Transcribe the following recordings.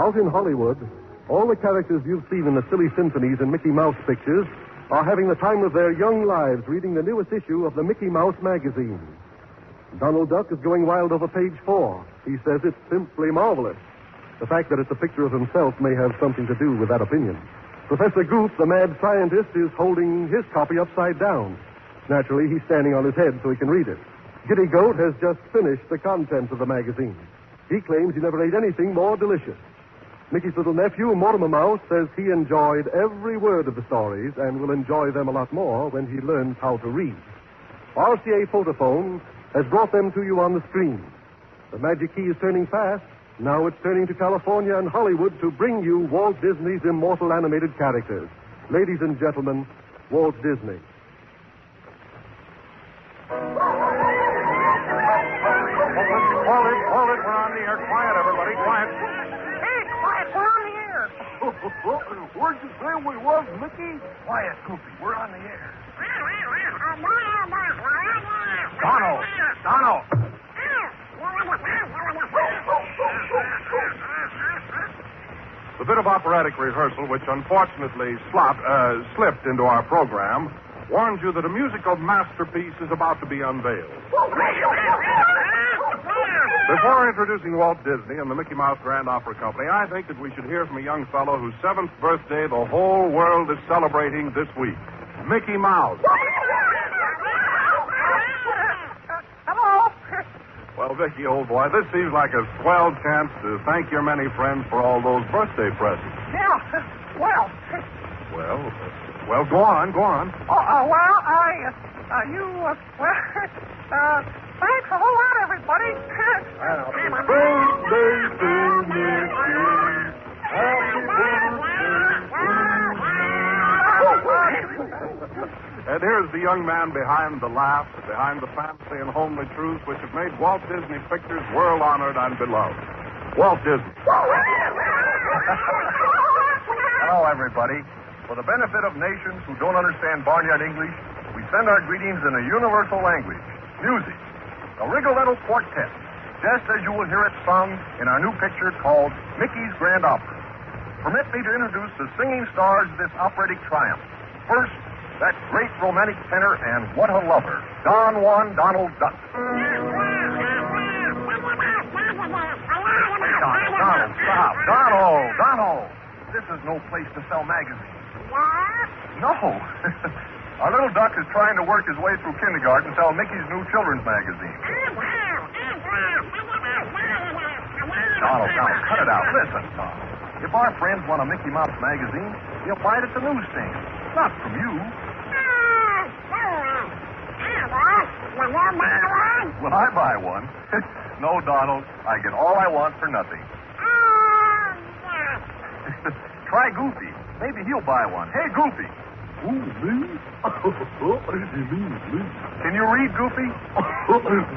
Out in Hollywood, all the characters you've seen in the silly symphonies and Mickey Mouse pictures are having the time of their young lives reading the newest issue of the Mickey Mouse magazine. Donald Duck is going wild over page 4. He says it's simply marvelous. The fact that it's a picture of himself may have something to do with that opinion. Professor Goop, the mad scientist, is holding his copy upside down. Naturally, he's standing on his head so he can read it. Giddy Goat has just finished the contents of the magazine. He claims he never ate anything more delicious. Mickey's little nephew, Mortimer Mouse, says he enjoyed every word of the stories and will enjoy them a lot more when he learns how to read. RCA Photophone has brought them to you on the screen. The magic key is turning fast. Now it's turning to California and Hollywood to bring you Walt Disney's immortal animated characters. Ladies and gentlemen, Walt Disney. Hold it. We're on the air. Quiet, everybody. Quiet. Hey, quiet. We're on the air. Where'd you say we was, Mickey? Quiet, Goofy. We're on the air. Donald. The bit of operatic rehearsal, which unfortunately slipped into our program, warns you that a musical masterpiece is about to be unveiled. Before introducing Walt Disney and the Mickey Mouse Grand Opera Company, I think that we should hear from a young fellow whose 7th birthday the whole world is celebrating this week. Mickey Mouse. Hello. Well, Vicky, old boy, this seems like a swell chance to thank your many friends for all those birthday presents. Yeah. Well, Well, go on. Thanks a whole lot, everybody. Happy birthday to Mickey. Happy birthday. And here's the young man behind the laugh, behind the fancy and homely truths which have made Walt Disney Pictures world-honored and beloved. Walt Disney. Hello, everybody. For the benefit of nations who don't understand barnyard English, we send our greetings in a universal language, music. The Rigoletto Quartet, just as you will hear it sung in our new picture called Mickey's Grand Opera. Permit me to introduce the singing stars of this operatic triumph. First, that great romantic tenor and what a lover, Don Juan Donald Duck. Donald, stop. Donald. This is no place to sell magazines. No. Our little duck is trying to work his way through kindergarten and sell Mickey's new children's magazine. Donald, cut it out. Listen, Donald. If our friends want a Mickey Mouse magazine, they'll buy it at the newsstand. Not from you. Will I buy one? No, Donald. I get all I want for nothing. Try Goofy. Maybe he'll buy one. Hey, Goofy. Ooh, me? me. Can you read, Goofy?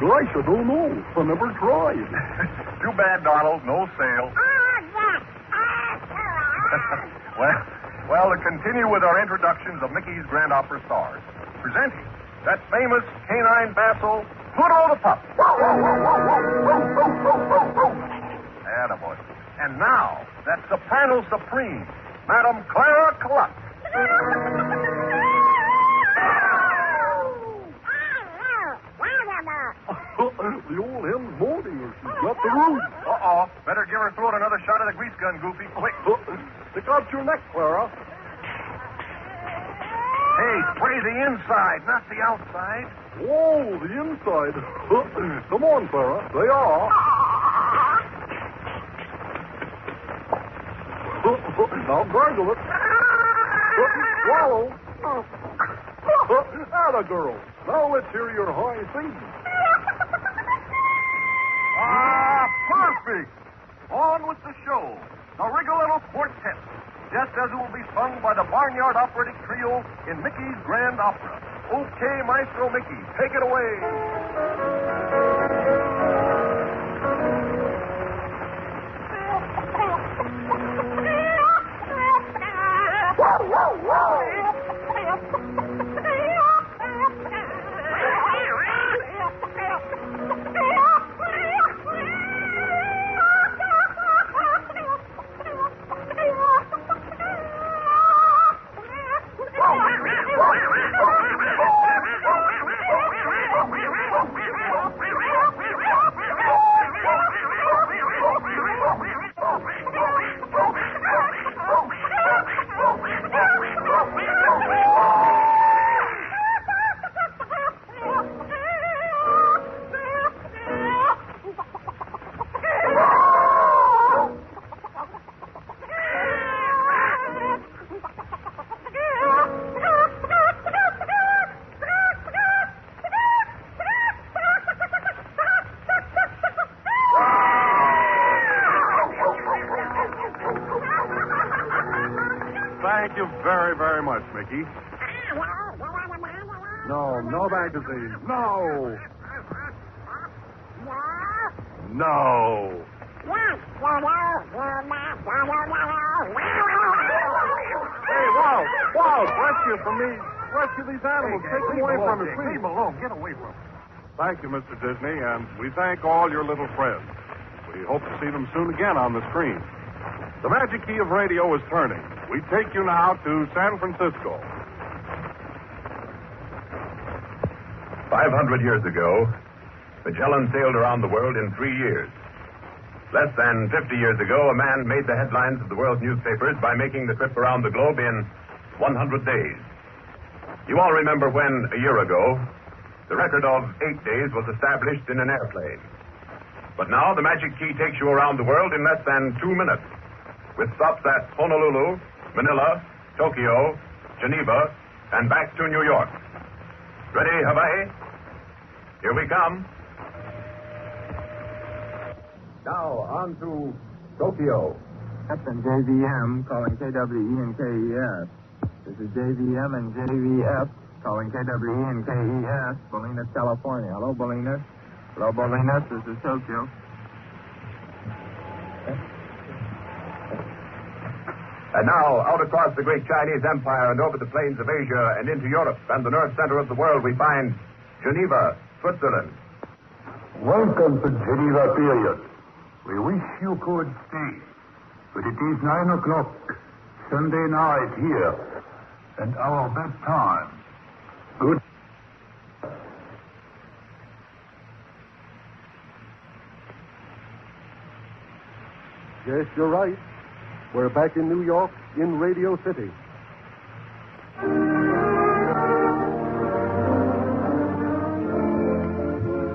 Gosh, I don't know. I never tried. Too bad, Donald. No sale. Well, to continue with our introductions of Mickey's Grand Opera stars, presenting that famous canine basso, Pluto the Pup. Attaboy. And now, that soprano supreme, Madame Clara Cluck. The old hen's molding her. She's got the root. Uh-oh. Better give her throat another shot of the grease gun, Goofy. Quick. Stick out your neck, Clara. Hey, spray the inside, not the outside. Oh, the inside. Come on, Clara. They are. Now gargle it. Swallow. Atta girl. Now let's hear your high singing. Perfect. On with the show. The Rigoletto Quartet. Just as it will be sung by the Barnyard Operatic Trio in Mickey's Grand Opera. Okay, Maestro Mickey, take it away. very, very much, Mickey. No magazine. No. No. Hey, Walt, rescue from me. Rescue these animals. Take them away from me, please. Leave them alone. Get away from them. Thank you, Mr. Disney, and we thank all your little friends. We hope to see them soon again on the screen. The magic key of radio is turning. We take you now to San Francisco. 500 years ago, Magellan sailed around the world in 3 years. Less than 50 years ago, a man made the headlines of the world's newspapers by making the trip around the globe in 100 days. You all remember when, a year ago, the record of 8 days was established in an airplane. But now the magic key takes you around the world in less than 2 minutes, with stops at Honolulu, Manila, Tokyo, Geneva, and back to New York. Ready, Hawaii? Here we come. Now, on to Tokyo. Captain JVM calling KWE and KES. This is JVM and JVF calling KWE and KES, Bolinas, California. Hello, Bolinas. Hello, Bolinas. This is Tokyo. And now, out across the great Chinese Empire and over the plains of Asia and into Europe and the nerve center of the world, we find Geneva, Switzerland. Welcome to Geneva, period. We wish you could stay, but it is 9 o'clock, Sunday night here, and our bedtime. Good. Yes, you're right. We're back in New York, in Radio City.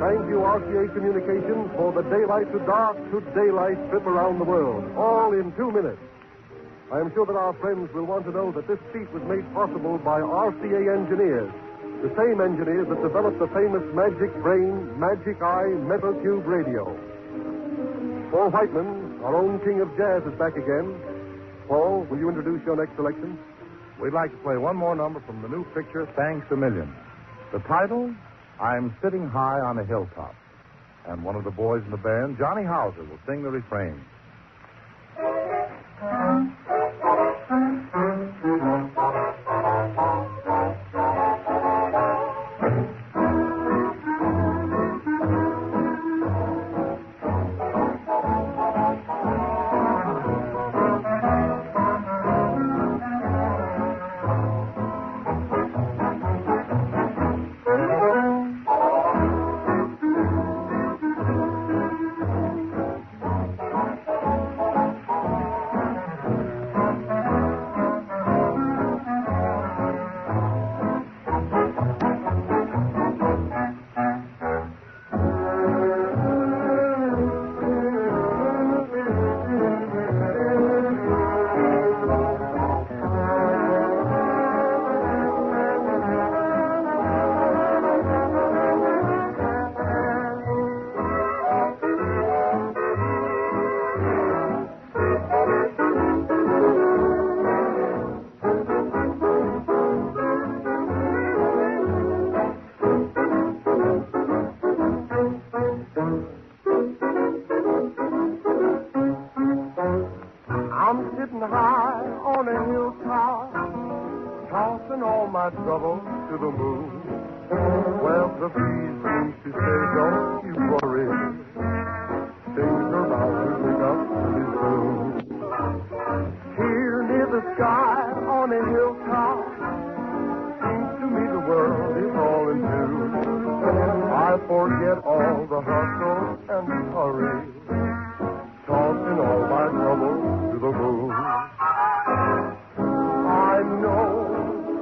Thank you, RCA Communications, for the daylight to dark to daylight trip around the world, all in 2 minutes. I am sure that our friends will want to know that this feat was made possible by RCA engineers, the same engineers that developed the famous Magic Brain, Magic Eye Metal Cube radio. Paul Whiteman, our own king of jazz, is back again. Paul, will you introduce your next selection? We'd like to play one more number from the new picture, Thanks a Million. The title, I'm Sitting High on a Hilltop. And one of the boys in the band, Johnny Hauser, will sing the refrain. tossing all my troubles to the moon. Well, the breeze seems to say, don't you worry. Things are bound to pick up pretty soon. Here near the sky on a hilltop, seems to me the world is all in tune. I forget all the hustle and hurry, tossing all my troubles to the moon. I know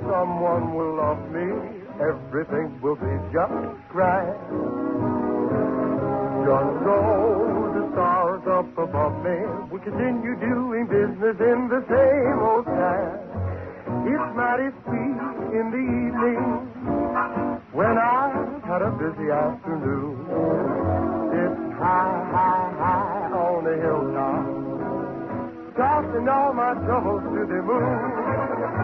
someone will love me, everything will be just right. Just though the stars up above me will continue doing business in the same old time. It's mighty sweet in the evening when I've had a busy afternoon. It's high, high, high on the hilltop, tossing all my troubles to the moon.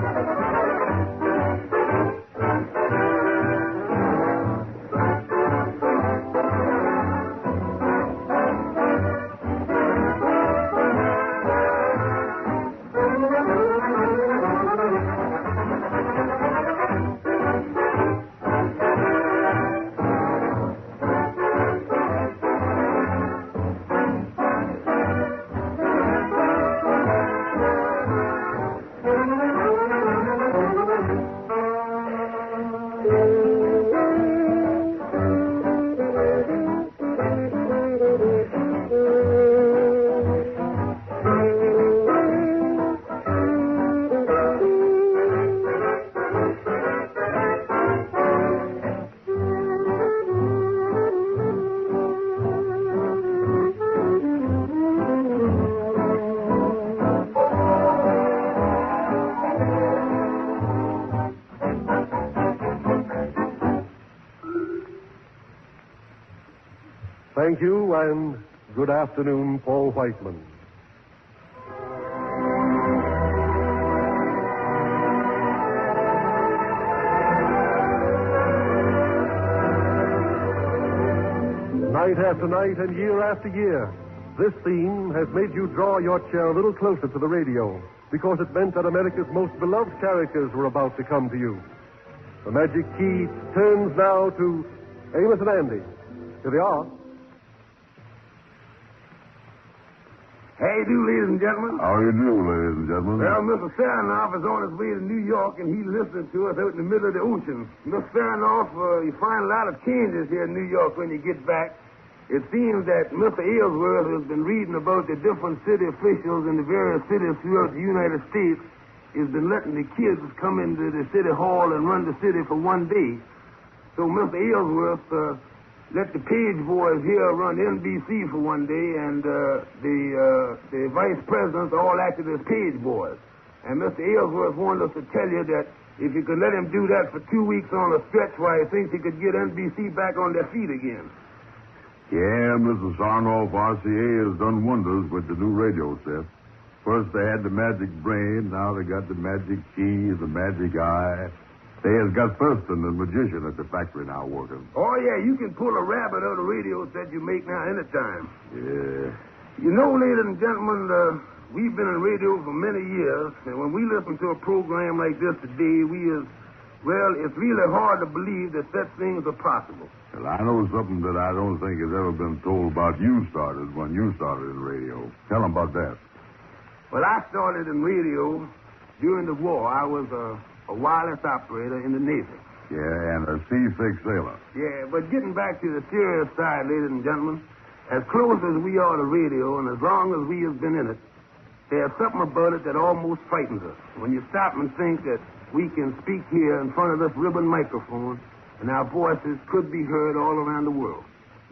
Thank you, and good afternoon, Paul Whiteman. Night after night and year after year, this theme has made you draw your chair a little closer to the radio because it meant that America's most beloved characters were about to come to you. The magic key turns now to Amos and Andy. Here they are. How you do, ladies and gentlemen? How you do, ladies and gentlemen? Well, Mr. Farinoff is on his way to New York, and he's listening to us out in the middle of the ocean. Mr. Farinoff, you find a lot of changes here in New York when you get back. It seems that Mr. Ellsworth has been reading about the different city officials in the various cities throughout the United States. He's been letting the kids come into the city hall and run the city for one day. So Mr. Ellsworth let the page boys here run NBC for one day, and the vice presidents all acted as page boys. And Mr. Ellsworth wanted us to tell you that if you could let him do that for 2 weeks on a stretch, why he thinks he could get NBC back on their feet again. Yeah, Mr. Sarnoff, RCA has done wonders with the new radio set. First they had the magic brain, now they got the magic key, the magic eye. They has got Thurston, the magician, at the factory now working. Oh, yeah, you can pull a rabbit out of the radio set you make now anytime. Yeah. You know, ladies and gentlemen, we've been in radio for many years, and when we listen to a program like this today, it's really hard to believe that such things are possible. Well, I know something that I don't think has ever been told about when you started in radio. Tell them about that. Well, I started in radio during the war. I was a wireless operator in the Navy. Yeah, and a C-6 sailor. Yeah, but getting back to the serious side, ladies and gentlemen, as close as we are to radio and as long as we have been in it, there's something about it that almost frightens us. When you stop and think that we can speak here in front of this ribbon microphone and our voices could be heard all around the world.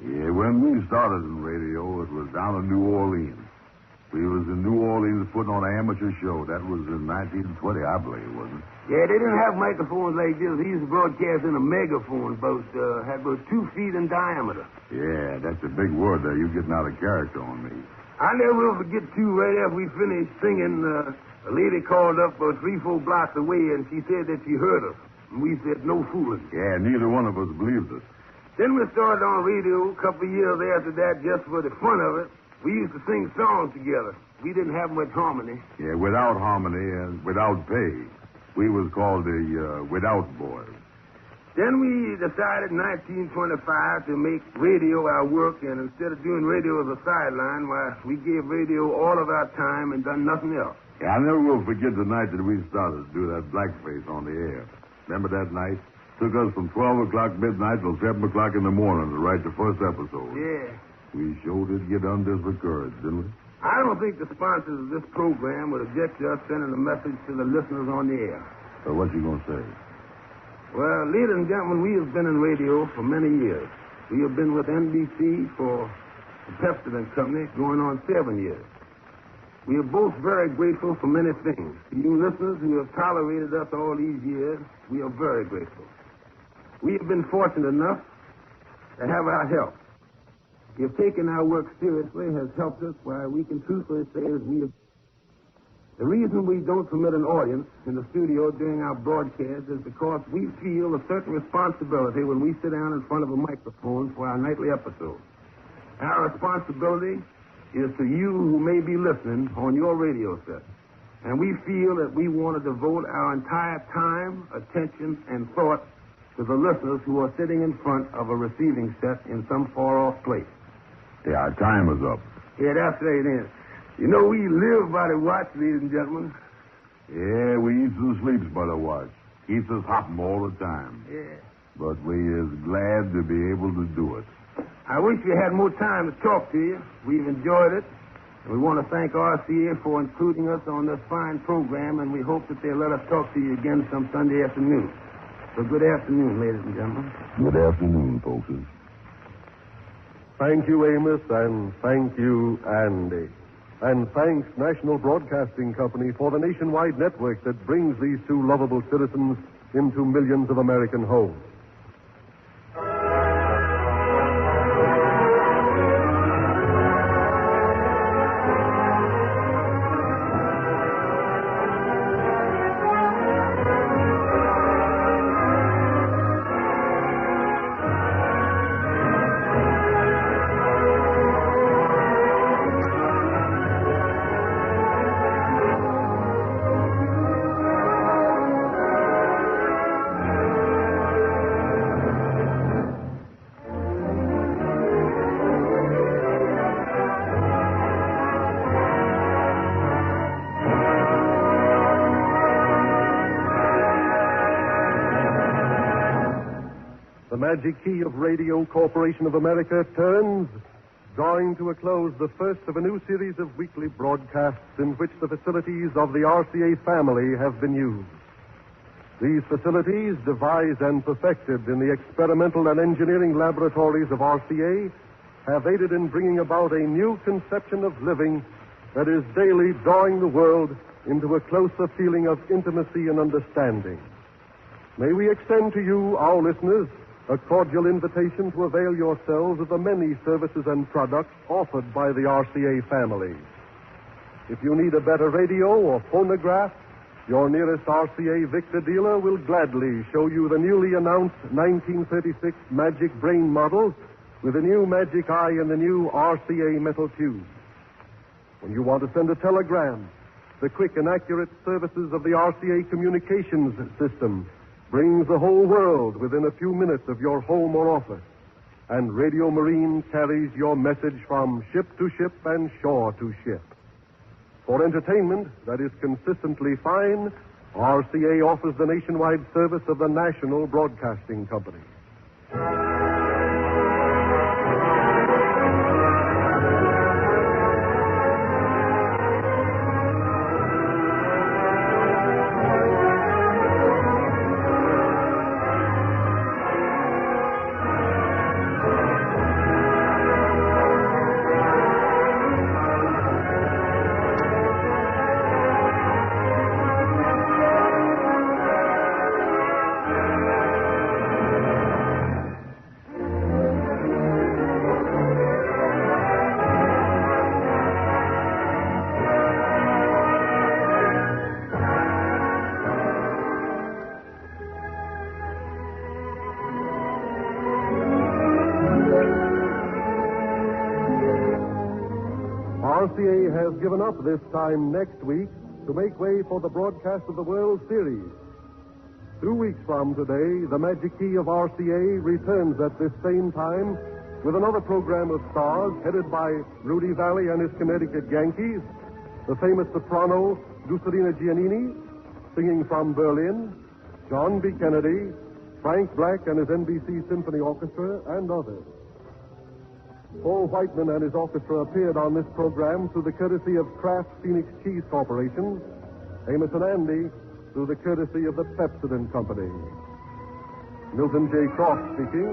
Yeah, when we started in radio, it was down in New Orleans. We was in New Orleans putting on an amateur show. That was in 1920, I believe, wasn't it? Yeah, they didn't have microphones like this. They used to broadcast in a megaphone, had about 2 feet in diameter. Yeah, that's a big word there. You're getting out of character on me. I never will forget, too, right after we finished singing, a lady called up 3-4 blocks away, and she said that she heard us. And we said, no fooling. Yeah, neither one of us believed it. Then we started on radio a couple of years after that just for the fun of it. We used to sing songs together. We didn't have much harmony. Yeah, without harmony and without pay. We was called the Without Boys. Then we decided in 1925 to make radio our work, and instead of doing radio as a sideline, we gave radio all of our time and done nothing else. Yeah, I never will forget the night that we started to do that blackface on the air. Remember that night? Took us from 12 o'clock midnight till 7 o'clock in the morning to write the first episode. Yeah. We sure did get on this with courage, didn't we? I don't think the sponsors of this program would object to us sending a message to the listeners on the air. So what you gonna say? Well, ladies and gentlemen, we have been in radio for many years. We have been with NBC for the Pepsi Company going on 7 years. We are both very grateful for many things. To you listeners who have tolerated us all these years, we are very grateful. We have been fortunate enough to have our help. You have taken our work seriously, has helped us, why we can truthfully say that we have... The reason we don't permit an audience in the studio during our broadcast is because we feel a certain responsibility when we sit down in front of a microphone for our nightly episode. Our responsibility is to you who may be listening on your radio set. And we feel that we want to devote our entire time, attention, and thought to the listeners who are sitting in front of a receiving set in some far-off place. Yeah, our time is up. Yeah, that's right, then. You know, we live by the watch, ladies and gentlemen. Yeah, we eats and sleeps by the watch. Keeps us hopping all the time. Yeah. But we is glad to be able to do it. I wish we had more time to talk to you. We've enjoyed it. And we want to thank RCA for including us on this fine program, and we hope that they'll let us talk to you again some Sunday afternoon. So good afternoon, ladies and gentlemen. Good afternoon, folks. Thank you, Amos, and thank you, Andy. And thanks, National Broadcasting Company, for the nationwide network that brings these two lovable citizens into millions of American homes. The magic key of Radio Corporation of America turns, drawing to a close the first of a new series of weekly broadcasts in which the facilities of the RCA family have been used. These facilities, devised and perfected in the experimental and engineering laboratories of RCA, have aided in bringing about a new conception of living that is daily drawing the world into a closer feeling of intimacy and understanding. May we extend to you, our listeners, a cordial invitation to avail yourselves of the many services and products offered by the RCA family. If you need a better radio or phonograph, your nearest RCA Victor dealer will gladly show you the newly announced 1936 Magic Brain model with the new Magic Eye and the new RCA metal tube. When you want to send a telegram, the quick and accurate services of the RCA communications system brings the whole world within a few minutes of your home or office. And Radio Marine carries your message from ship to ship and shore to ship. For entertainment that is consistently fine, RCA offers the nationwide service of the National Broadcasting Company. RCA has given up this time next week to make way for the broadcast of the World Series. 2 weeks from today, the Magic Key of RCA returns at this same time with another program of stars headed by Rudy Valley and his Connecticut Yankees, the famous soprano Lucerina Giannini, singing from Berlin, John B. Kennedy, Frank Black and his NBC Symphony Orchestra, and others. Paul Whiteman and his orchestra appeared on this program through the courtesy of Kraft Phoenix Cheese Corporation, Amos and Andy through the courtesy of the Pepsodent Company. Milton J. Croft speaking.